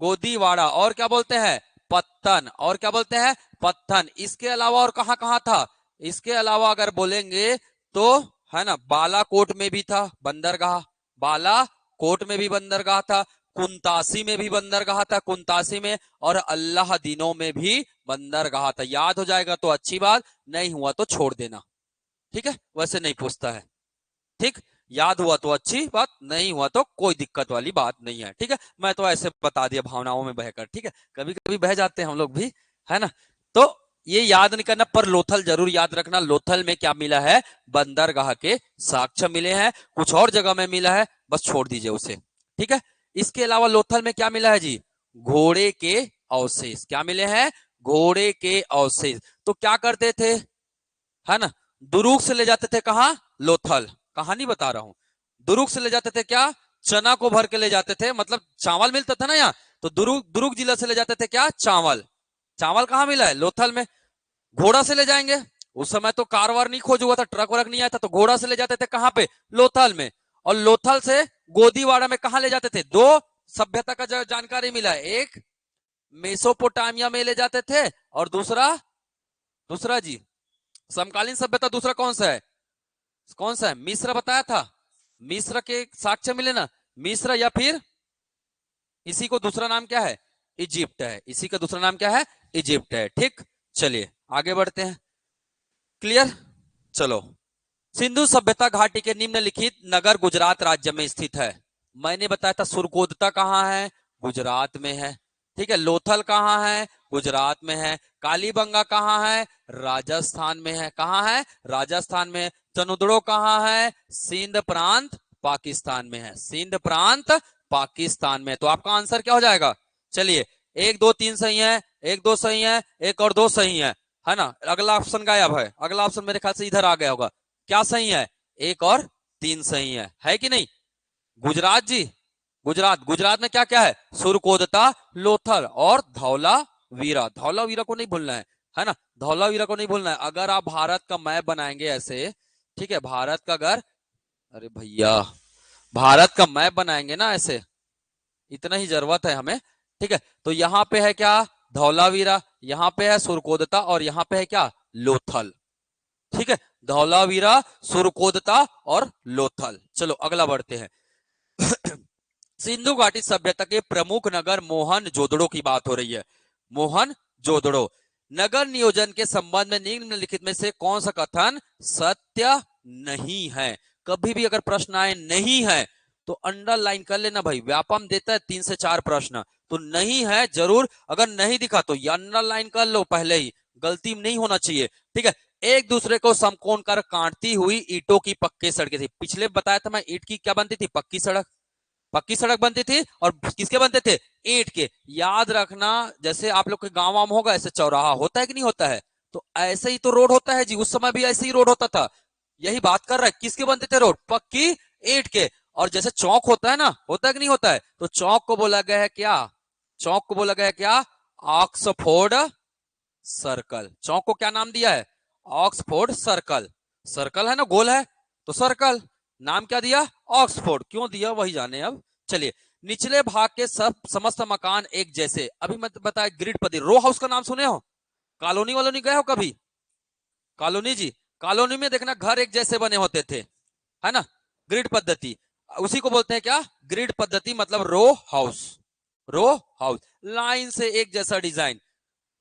गोदीवाड़ा। और क्या बोलते हैं? पत्तन। और क्या बोलते हैं? पत्तन। इसके अलावा और कहां कहां था? इसके अलावा अगर बोलेंगे तो, है ना, बालाकोट में भी था बंदरगाह। बालाकोट में भी बंदरगाह था। कुंतासी में भी बंदरगाह था, कुंतासी में। और अल्लाह दिनों में भी बंदरगाह था। याद हो जाएगा तो अच्छी बात, नहीं हुआ तो छोड़ देना। ठीक है, वैसे नहीं पूछता है। ठीक, याद हुआ तो अच्छी बात, नहीं हुआ तो कोई दिक्कत वाली बात नहीं है। ठीक है, मैं तो ऐसे बता दिया भावनाओं में बहकर। ठीक है, कभी कभी बह जाते हैं हम लोग भी, है ना। तो ये याद नहीं करना, पर लोथल जरूर याद रखना। लोथल में क्या मिला है? बंदरगाह के साक्ष्य मिले हैं। कुछ और जगह में मिला है, बस छोड़ दीजिए उसे। ठीक है, इसके अलावा लोथल में क्या मिला है जी? घोड़े के अवशेष। क्या मिले हैं? घोड़े के अवशेष। तो क्या करते थे, है ना, दुरूक से ले जाते थे। कहा? लोथल। कहानी बता रहा हूं। दुरूक से ले जाते थे क्या? चना को भर के ले जाते थे, मतलब चावल मिलता था ना यहाँ, तो दुरूक दुरूक जिला से ले जाते थे क्या? चावल। चावल कहाँ मिला है? लोथल में। घोड़ा से ले जाएंगे, उस समय तो कार वार नहीं खोज हुआ था, ट्रक वरक नहीं आया था, तो घोड़ा से ले जाते थे। कहां पे? लोथल में। और लोथल से गोदीवाड़ा में कहा ले जाते थे? दो सभ्यता का जानकारी मिला है। एक मेसोपोटामिया में ले जाते थे, और दूसरा, दूसरा जी समकालीन सभ्यता, दूसरा कौन सा है? कौन सा है? मिस्र बताया था। मिस्र के साक्ष्य मिले ना। मिस्र, या फिर इसी को दूसरा नाम क्या है? इजिप्ट है। इसी का दूसरा नाम क्या है? इजिप्ट है। ठीक, चलिए आगे बढ़ते हैं। क्लियर? चलो, सिंधु सभ्यता घाटी के निम्नलिखित नगर गुजरात राज्य में स्थित है। मैंने बताया था सुरकोदता कहां है? गुजरात में है। ठीक है, लोथल कहाँ है? गुजरात में है। कालीबंगा कहाँ है? राजस्थान में है। कहाँ है? राजस्थान में। चनुद्रो कहाँ है? सिंध प्रांत पाकिस्तान में है। सिंध प्रांत पाकिस्तान में। तो आपका आंसर क्या हो जाएगा? चलिए, 1 2 3 सही है, 1 2 सही है, 1 और 2 सही है ना। अगला ऑप्शन गायब है। अगला ऑप्शन मेरे ख्याल से इधर आ गया होगा। क्या सही है? 1 और 3 सही है कि नहीं? गुजरात जी, गुजरात। गुजरात में क्या क्या है? सुरकोदता, लोथल और धौलावीरा। धौलावीरा को नहीं भूलना है ना। धौलावीरा को नहीं भूलना है। अगर आप भारत का मैप बनाएंगे ऐसे, ठीक है, भारत का अगर, अरे भैया, भारत का मैप बनाएंगे ना ऐसे, इतना ही जरूरत है हमें। ठीक है, तो यहाँ पे है क्या? धौलावीरा, यहाँ पे है सुरकोदता और यहाँ पे है क्या? लोथल। ठीक है, धौलावीरा, सुरकोदता और लोथल। चलो अगला बढ़ते हैं। सिंधु घाटी सभ्यता के प्रमुख नगर मोहनजोदड़ो की बात हो रही है। मोहनजोदड़ो। नगर नियोजन के संबंध में निम्नलिखित में से कौन सा कथन सत्य नहीं है? कभी भी अगर प्रश्न आए नहीं है तो अंडरलाइन कर लेना भाई। व्यापम देता है 3 से 4 प्रश्न, तो नहीं है जरूर। अगर नहीं दिखा तो ये अंडरलाइन कर लो पहले ही, गलती नहीं होना चाहिए। ठीक है, एक दूसरे को समकोण कर काटती हुई ईंटों की पक्की सड़कें थी। पिछले बताया था मैं, ईंट की क्या बनती थी? पक्की सड़क। पक्की सड़क बनती थी और किसके बनते थे? ईंट के। याद रखना, जैसे आप लोग के गांव वाम होगा ऐसे चौराहा होता है कि नहीं होता है? तो ऐसे ही तो रोड होता है जी। उस समय भी ऐसे ही रोड होता था। यही बात कर रहा है। किसके बनते थे रोड? पक्की ईंट के। और जैसे चौक होता है ना, होता है कि नहीं होता है? तो चौक को बोला गया है क्या? चौक को बोला गया है क्या? Oxford circle. चौक को क्या नाम दिया है? Oxford circle. सर्कल है ना, गोल है, तो सर्कल। नाम क्या दिया? ऑक्सफोर्ड। क्यों दिया वही जाने अब। चलिए, निचले भाग के सब समस्त मकान एक जैसे। अभी मैं बताया ग्रिड पद्धति। रो हाउस का नाम सुने हो? कॉलोनी वालों नहीं गए हो कभी? कॉलोनी जी, कॉलोनी में देखना घर एक जैसे बने होते थे, है ना। ग्रिड पद्धति, उसी को बोलते हैं क्या? ग्रिड पद्धति, मतलब row house. Row house, line से एक जैसा डिजाइन।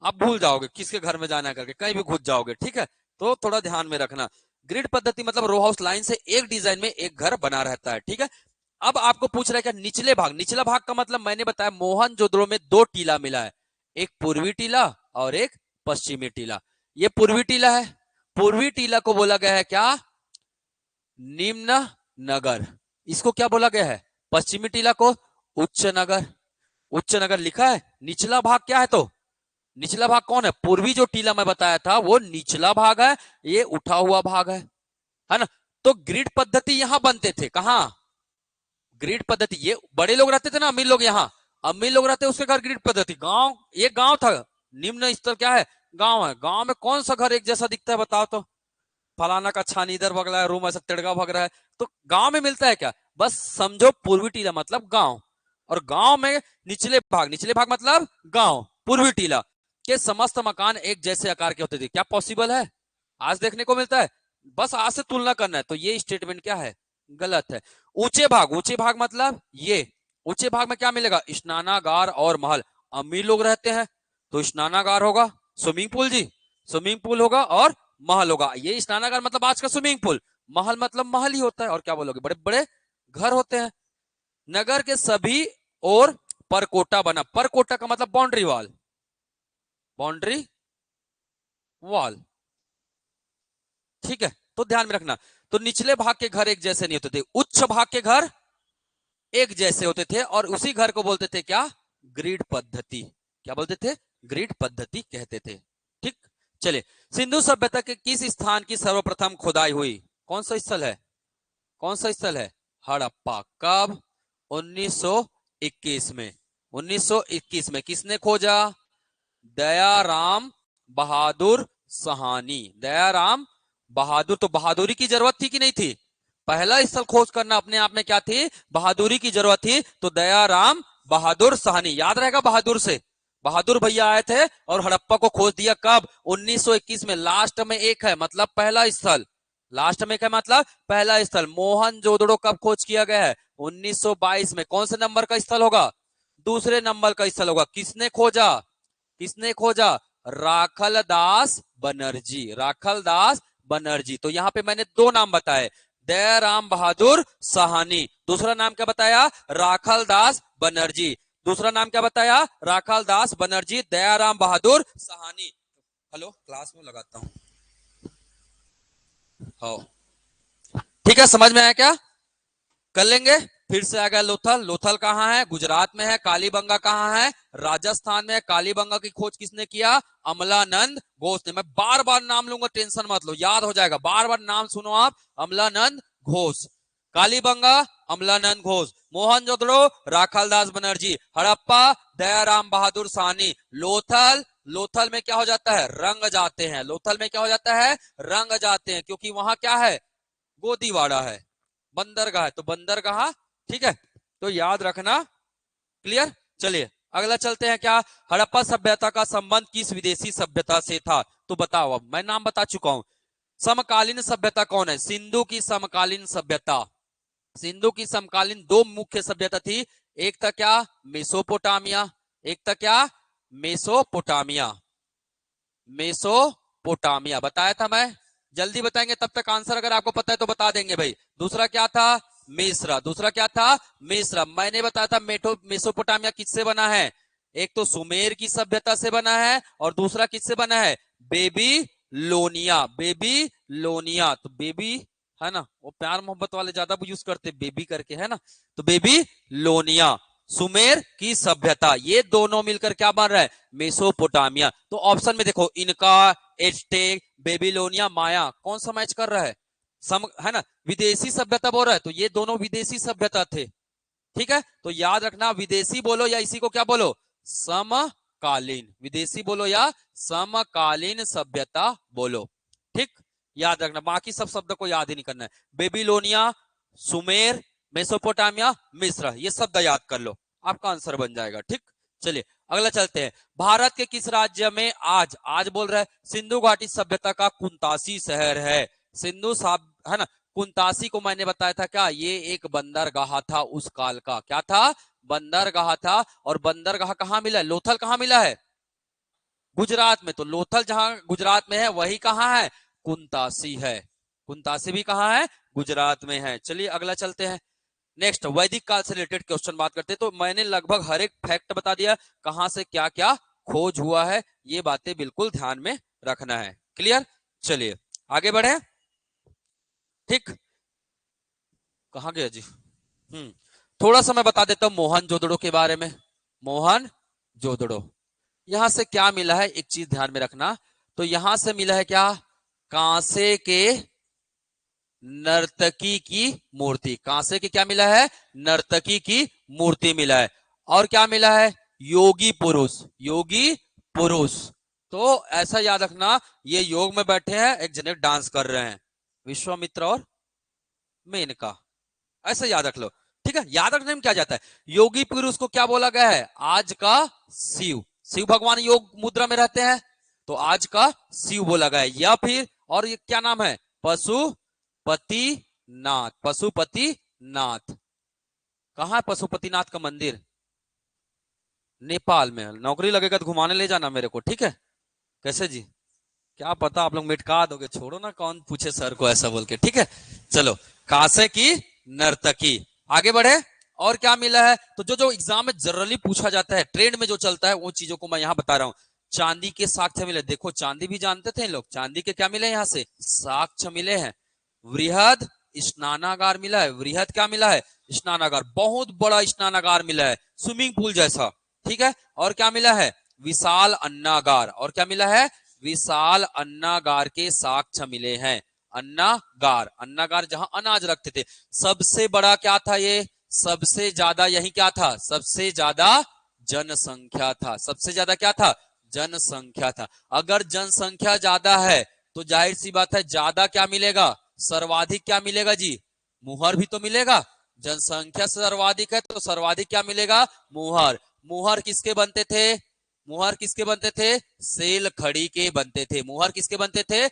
आप भूल जाओगे किसके घर में जाना करके, कहीं भी घुस जाओगे। ठीक है, तो थोड़ा ध्यान में रखना। ग्रिड पद्धति मतलब रो हाउस, लाइन से एक डिजाइन में एक घर बना रहता है। ठीक है, अब आपको पूछ रहा है क्या? निचले भाग। निचला भाग का मतलब मैंने बताया मोहनजोदड़ो में 2 टीला मिला है, एक पूर्वी टीला और एक पश्चिमी टीला। ये पूर्वी टीला है। पूर्वी टीला को बोला गया है क्या? निम्न नगर। इसको क्या बोला गया है? पश्चिमी टीला को उच्च नगर। उच्च नगर लिखा है। निचला भाग क्या है? तो निचला भाग कौन है? पूर्वी जो टीला मैं बताया था वो निचला भाग है, ये उठा हुआ भाग है ना। तो ग्रिड पद्धति यहां बनते थे। कहां? ग्रिड पद्धति, ये बड़े लोग रहते थे ना, अमीर लोग। यहाँ अमीर लोग रहते, उसके घर ग्रिड पद्धति। गांव, ये गांव था। निम्न स्तर क्या है? गांव है। गांव में कौन सा घर एक जैसा दिखता है बताओ तो? फलाना का छान इधर भग रहा है, रूम ऐसा तिड़का भग रहा है, तो गांव में मिलता है क्या? बस समझो पूर्वी टीला मतलब गांव, और गांव में निचले भाग। निचले भाग मतलब गांव। पूर्वी टीला के समस्त मकान एक जैसे आकार के होते थे। क्या पॉसिबल है? आज देखने को मिलता है? बस आज से तुलना करना है। तो ये स्टेटमेंट क्या है? गलत है। ऊंचे भाग। ऊंचे भाग मतलब ये। ऊंचे भाग में क्या मिलेगा? स्नानागार और महल। अमीर लोग रहते हैं तो स्नानागार होगा, स्विमिंग पूल जी, स्विमिंग पूल होगा और महल होगा। ये स्नानागार मतलब आज का स्विमिंग पूल, महल मतलब महल ही होता है। और क्या बोलोगे? बड़े बड़े घर होते हैं। नगर के सभी और परकोटा बना। परकोटा का मतलब बाउंड्री वॉल। Boundary wall. ठीक है, तो ध्यान में रखना। तो निचले भाग के घर एक जैसे नहीं होते थे, उच्च भाग के घर एक जैसे होते थे, और उसी घर को बोलते थे क्या? ग्रिड पद्धति। क्या बोलते थे? ग्रिड पद्धति कहते थे। ठीक, चलिए, सिंधु सभ्यता के किस स्थान की सर्वप्रथम खुदाई हुई? कौन सा स्थल है? कौन सा स्थल है? हड़प्पा। कब? 1921 में। 1921 में किसने खोजा? दयाराम बहादुर सहानी। दयाराम बहादुर। तो बहादुरी की जरूरत थी कि नहीं थी? पहला स्थल खोज करना अपने आप में क्या थी? बहादुरी की जरूरत थी। तो दयाराम बहादुर सहानी, याद रहेगा बहादुर से। बहादुर भैया आए थे और हड़प्पा को खोज दिया। कब? 1921 में। लास्ट में एक है मतलब पहला स्थल। लास्ट में क्या मतलब? पहला स्थल। मोहनजोदड़ो कब खोज किया गया है? 1922 में। कौन से नंबर का स्थल होगा? दूसरे नंबर का स्थल होगा। किसने खोजा? किसने खोजा? राखलदास बनर्जी। राखलदास बनर्जी। तो यहां पे मैंने 2 नाम बताए, दयाराम बहादुर सहानी, दूसरा नाम क्या बताया? राखलदास बनर्जी। दूसरा नाम क्या बताया? राखाल दास बनर्जी दयाराम बहादुर साहनी। हेलो, क्लास में लगाता हूँ। हाँ ठीक है, समझ में आया क्या? कर लेंगे। फिर से आ गया लोथल। लोथल कहाँ है? गुजरात में है। कालीबंगा कहाँ है? राजस्थान में है। कालीबंगा की खोज किसने किया? अमलानंद घोष ने। मैं बार बार नाम लूंगा, टेंशन मत लो, याद हो जाएगा। बार बार नाम सुनो आप, अमलानंद घोष। कालीबंगा अमलानंद घोष। मोहनजोदड़ो राखालदास बनर्जी। हड़प्पा दयाराम बहादुर साहनी। लोथल, लोथल में क्या हो जाता है? रंग जाते हैं। लोथल में क्या हो जाता है? रंग जाते हैं, क्योंकि वहां क्या है? गोदीवाड़ा है, बंदरगाह है, तो बंदरगाह। ठीक है, तो याद रखना। क्लियर? चलिए अगला चलते हैं। क्या? हड़प्पा सभ्यता का संबंध किस विदेशी सभ्यता से था? तो बताओ। अब मैं नाम बता चुका हूं। समकालीन सभ्यता कौन है? सिंधु की समकालीन सभ्यता। सिंधु की समकालीन दो मुख्य सभ्यता थी। एक था क्या? मेसोपोटामिया। एक था क्या? मेसोपोटामिया। मेसोपोटामिया बताया था मैं। जल्दी बताएंगे तब तक आंसर, अगर आपको पता है तो बता देंगे भाई। दूसरा क्या था? मिस्र। दूसरा क्या था? मिस्र। मैंने बताया था मेसोपोटामिया किससे बना है? एक तो सुमेर की सभ्यता से बना है, और दूसरा किससे बना है? बेबी लोनिया। बेबी लोनिया, तो बेबी है ना, वो प्यार मोहब्बत वाले ज्यादा यूज करते बेबी करके, है ना, तो बेबी लोनिया, सुमेर की सभ्यता, ये दोनों मिलकर क्या बन रहा है? मेसोपोटामिया। तो ऑप्शन में देखो, इनका, एस्टेक, बेबीलोनिया, माया, कौन सा मैच कर रहा है? है ना, विदेशी सभ्यता बोल रहा है, तो ये दोनों विदेशी सभ्यता थे। ठीक है, तो याद रखना, विदेशी बोलो या इसी को क्या बोलो? समकालीन। विदेशी बोलो या समकालीन सभ्यता बोलो। ठीक, याद रखना, बाकी सब शब्द को याद ही नहीं करना है। बेबीलोनिया, सुमेर, मेसोपोटामिया, मिस्र, ये शब्द याद कर लो, आपका आंसर बन जाएगा। ठीक, चलिए अगला चलते हैं। भारत के किस राज्य में आज, आज बोल रहा है, सिंधु घाटी सभ्यता का कुंतासी शहर है? सिंधु साब है ना, कुंतासी को मैंने बताया था क्या? ये एक बंदरगाह था उस काल का। क्या था? बंदरगाह था। और बंदरगाह कहां मिला है? लोथल कहां मिला है? गुजरात में। तो लोथल जहां गुजरात में है, वही कहां है? कुंतासी है। कुंतासी भी कहां है? गुजरात में है। चलिए अगला चलते हैं। नेक्स्ट, वैदिक काल से रिलेटेड क्वेश्चन बात करते हैं। तो मैंने लगभग हर एक फैक्ट बता दिया, कहां से क्या क्या खोज हुआ है, ये बातें बिल्कुल ध्यान में रखना है। क्लियर? चलिए आगे बढ़े। ठीक, कहां गया जी? थोड़ा सा मैं बता देता हूं मोहनजोदड़ो के बारे में। मोहनजोदड़ो, यहां से क्या मिला है, एक चीज ध्यान में रखना। तो यहां से मिला है क्या? कांसे के नर्तकी की मूर्ति। कांसे की क्या मिला है? नर्तकी की मूर्ति मिला है। और क्या मिला है? योगी पुरुष। योगी पुरुष, तो ऐसा याद रखना, ये योग में बैठे हैं, एक जने डांस कर रहे हैं, विश्वामित्र और मेनका, ऐसा याद रख लो। ठीक है, याद रखने में क्या जाता है? योगी पुरुष को क्या बोला गया है? आज का शिव। शिव भगवान योग मुद्रा में रहते हैं, तो आज का शिव बोला गया है। या फिर, और ये क्या नाम है? पशुपतिनाथ। पशुपतिनाथ कहां है? पशुपतिनाथ का मंदिर नेपाल में। नौकरी लगेगा तो घुमाने ले जाना मेरे को, ठीक है? कैसे जी? क्या पता आप लोग मिटका दोगे, छोड़ो ना, कौन पूछे सर को ऐसा बोल के। ठीक है, चलो, कांसे की नर्तकी। आगे बढ़े। और क्या मिला है? तो जो जो एग्जाम में जनरली पूछा जाता है, ट्रेंड में जो चलता है, वो चीजों को मैं यहां बता रहा हूं। चांदी के साक्ष्य मिले। देखो, चांदी भी जानते थे लोग, चांदी के क्या मिले? यहां से साक्ष्य मिले हैं। वृहद स्नानागार मिला है। वृहद क्या मिला है? स्नानागार, बहुत बड़ा स्नानागार मिला है, स्विमिंग पूल जैसा। ठीक है, और क्या मिला है? विशाल अन्नागार। और क्या मिला है? विशाल अन्नागार के साक्ष्य मिले हैं। अन्नागार, अन्नागार जहां अनाज रखते थे। सबसे बड़ा क्या था ये? सबसे ज्यादा यही क्या था? सबसे ज्यादा जनसंख्या था। सबसे ज्यादा क्या था? जनसंख्या था। अगर जनसंख्या ज्यादा है तो जाहिर सी बात है, ज्यादा क्या मिलेगा? सर्वाधिक क्या मिलेगा जी? मुहर भी तो मिलेगा। जनसंख्या सर्वाधिक है तो सर्वाधिक क्या मिलेगा? मुहर। मुहर किसके बनते थे? मुहर किसके बनते थे? सेल खड़ी के बनते थे। मुहर किसके बनते थे?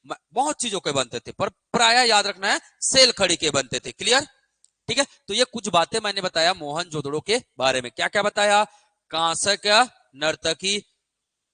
बहुत चीजों के बनते थे, पर प्राय याद रखना है, सेल खड़ी के बनते थे। क्लियर? ठीक है, तो ये कुछ बातें मैंने बताया मोहनजोदड़ो के बारे में। क्या क्या बताया? कांस्य का नर्तकी,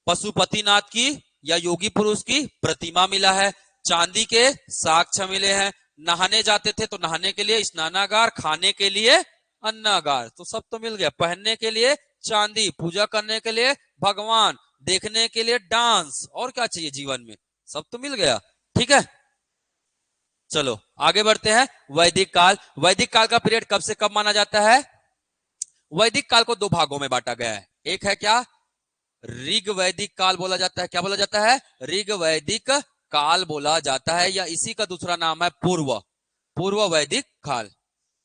पशुपतिनाथ की या योगी पुरुष की प्रतिमा मिला है, चांदी के साक्ष्य मिले हैं, नहाने जाते थे तो नहाने के लिए स्नानागार, खाने के लिए अन्नागार। तो सब तो मिल गया। पहनने के लिए चांदी, पूजा करने के लिए भगवान, देखने के लिए डांस, और क्या चाहिए जीवन में, सब तो मिल गया। ठीक है, चलो आगे बढ़ते हैं। वैदिक काल। वैदिक काल का पीरियड कब से कब माना जाता है? वैदिक काल को दो भागों में बांटा गया है। एक है क्या, ऋग वैदिक काल बोला जाता है। क्या बोला जाता है? ऋग वैदिक काल बोला जाता है, या इसी का दूसरा नाम है पूर्व, पूर्व वैदिक काल।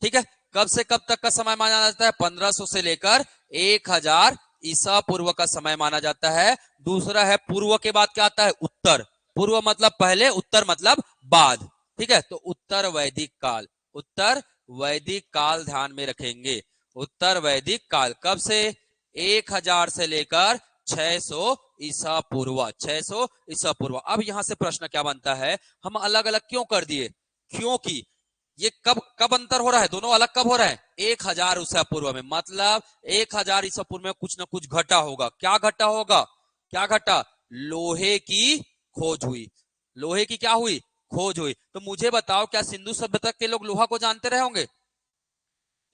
ठीक है, कब से कब तक का समय माना जाता है? 1500 से लेकर 1000 ईसा पूर्व का समय माना जाता है। दूसरा है पूर्व के बाद क्या आता है? उत्तर। पूर्व मतलब पहले, उत्तर मतलब बाद। ठीक है, तो उत्तर वैदिक काल, उत्तर वैदिक काल ध्यान में रखेंगे। उत्तर वैदिक काल कब से? 1000 से लेकर 600 ईसा पूर्व, 600 ईसा पूर्व। अब यहां से प्रश्न क्या बनता है, हम अलग अलग क्यों कर दिए? क्योंकि ये कब कब अंतर हो रहा है, दोनों अलग कब हो रहा है? 1000 ईसा पूर्व में, मतलब 1000 ईसा पूर्व में कुछ ना कुछ घटा होगा। क्या घटा होगा? क्या घटा? लोहे की खोज हुई। लोहे की क्या हुई? खोज हुई। तो मुझे बताओ, क्या सिंधु सभ्यता के लोग लोहा को जानते रहे होंगे?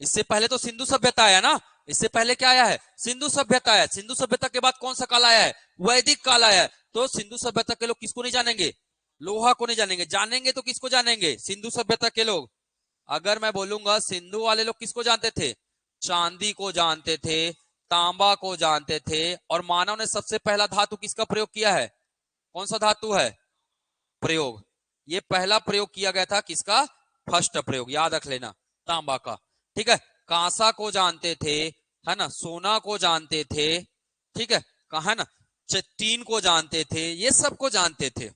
इससे पहले तो सिंधु सभ्यता आया ना, इससे पहले क्या आया है? सिंधु सभ्यता आया। सिंधु सभ्यता के बाद कौन सा काल आया है? वैदिक काल आया है। तो सिंधु सभ्यता के लोग किसको नहीं जानेंगे? लोहा को नहीं जानेंगे। जानेंगे तो किसको जानेंगे? सिंधु सभ्यता के लोग। अगर मैं बोलूंगा सिंधु वाले लोग किसको जानते थे? चांदी को जानते थे, तांबा को जानते थे, और मानव ने सबसे पहला धातु किसका प्रयोग किया है? कौन सा धातु है? प्रयोग। ये पहला प्रयोग किया गया था किसका? फर्स्ट प्रयोग, याद रख लेना, तांबा का। ठीक है, कांसा को जानते थे, है ना, सोना को जानते थे, ठीक है, कहा है ना, टीन को जानते थे, ये सब को जानते थे।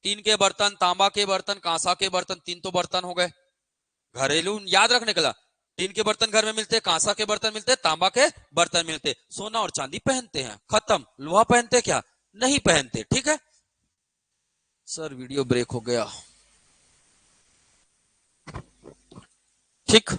टीन के बर्तन, तांबा के बर्तन, कांसा के बर्तन, तीन तो बर्तन हो गए घरेलू, याद रखने के लिए। टीन के बर्तन घर में मिलते, कांसा के बर्तन मिलते, तांबा के बर्तन मिलते। सोना और चांदी पहनते हैं, खत्म। लोहा पहनते क्या? नहीं पहनते। ठीक है सर, वीडियो ब्रेक हो गया। ठीक।